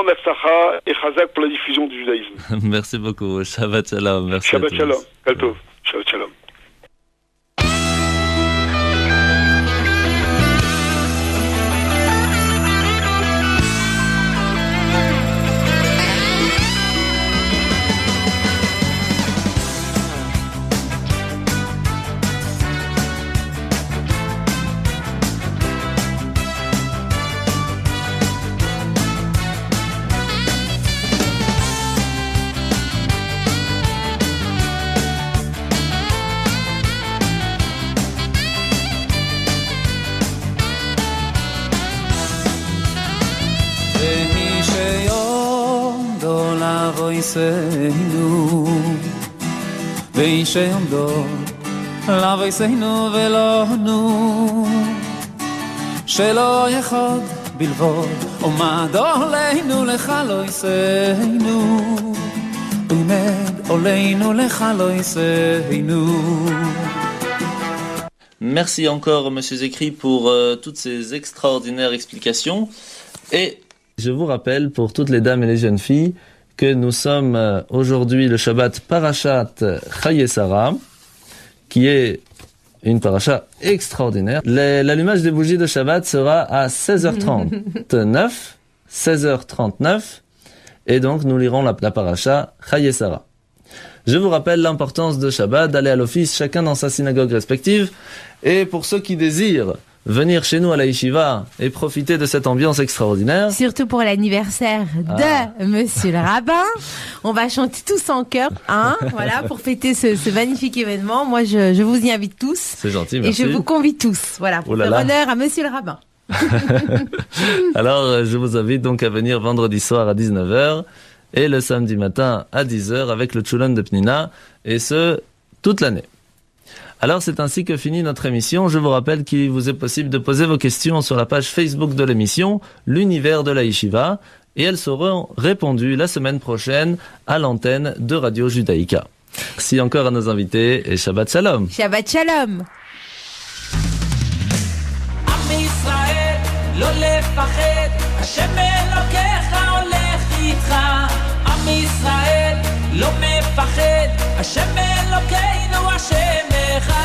atzlacha et chazak pour la diffusion du judaïsme. Merci beaucoup. Shabbat shalom. Merci Shabbat à shalom. tous. Kol tov. Shabbat shalom. voiceinu וישעמדו לבויסנו ולא נו שלא יחוד בלבוד עומד עולנו לך לא יסנו עומד עולנו לך לא יסנו. Merci encore, Monsieur Zekri, pour toutes ces extraordinaires explications. Et je vous rappelle, pour toutes les dames et les jeunes filles, que nous sommes aujourd'hui le Shabbat Parashat Chayei Sarah, qui est une paracha extraordinaire. L'allumage des bougies de Shabbat sera à 16h39, et donc nous lirons la paracha Chayei Sarah. Je vous rappelle l'importance de Shabbat, d'aller à l'office, chacun dans sa synagogue respective. Et pour ceux qui désirent venir chez nous à la Yeshiva et profiter de cette ambiance extraordinaire. Surtout pour l'anniversaire de Monsieur le Rabbin. On va chanter tous en chœur, hein, voilà, pour fêter ce magnifique événement. Moi, je vous y invite tous. C'est gentil, merci. Et je vous convie tous, voilà, pour faire honneur à Monsieur le Rabbin. Alors, je vous invite donc à venir vendredi soir à 19h et le samedi matin à 10h avec le Tchoulan de Pnina, et ce, toute l'année. Alors c'est ainsi que finit notre émission. Je vous rappelle qu'il vous est possible de poser vos questions sur la page Facebook de l'émission, l'univers de la Yeshiva, et elles seront répondues la semaine prochaine à l'antenne de Radio Judaïka. Merci encore à nos invités et Shabbat Shalom. Shabbat Shalom. עם ישראל לא מפחד, השם אלוקינו השם אחד.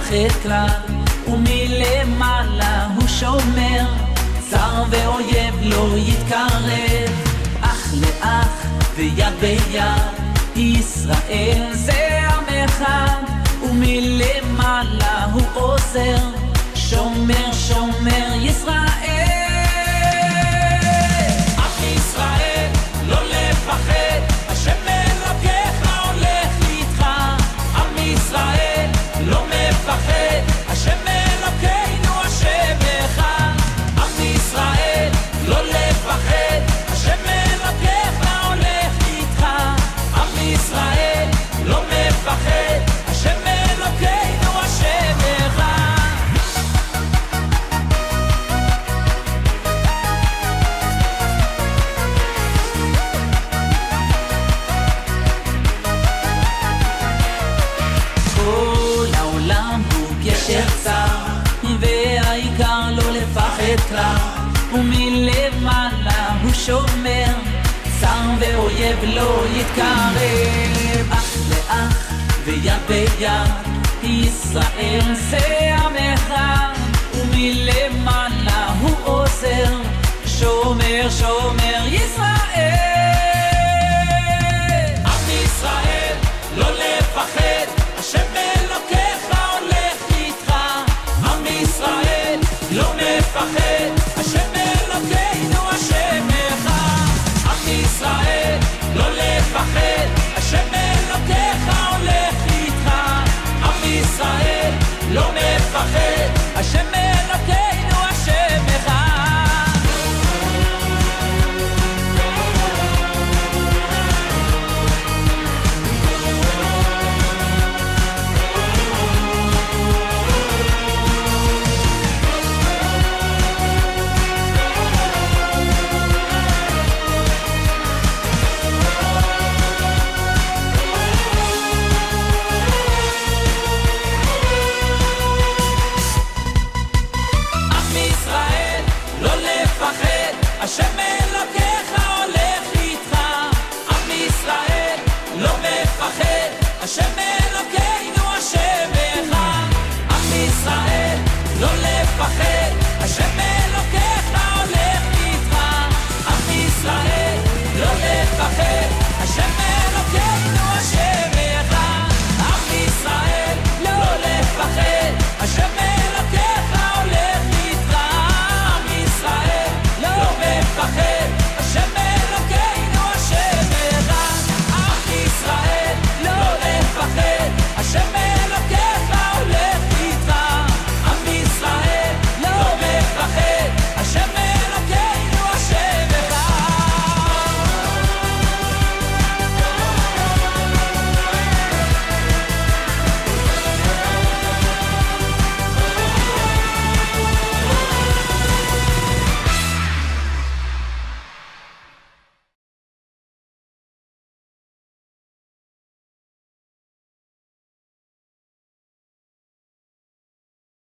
מפחד כלל, ומלמעלה הוא שומר, צר ואויב לא יתקרב, אח לאח ויד ביד, ישראל זה עם אחד, ומלמעלה הוא עוזר, שומר שומר ישראל. עם ישראל לא לפחד, השם אלוקיך הולך איתך. עם ישראל לא מפחד, השם אלוקינו השם אחד. עם ישראל לא לפחד, השם אלוקיך הולך איתך. עם ישראל לא מפחד, השם אלוקינו השם אחד. כל העולם הוא גשר צר, והעיקר לא לפחד כלל, ומלמעלה הוא שומר, צר ואויב לא יתקרב, אח לאח ויד ביד, ישראל זה עם אחד, ומלמעלה הוא עוזר, שומר שומר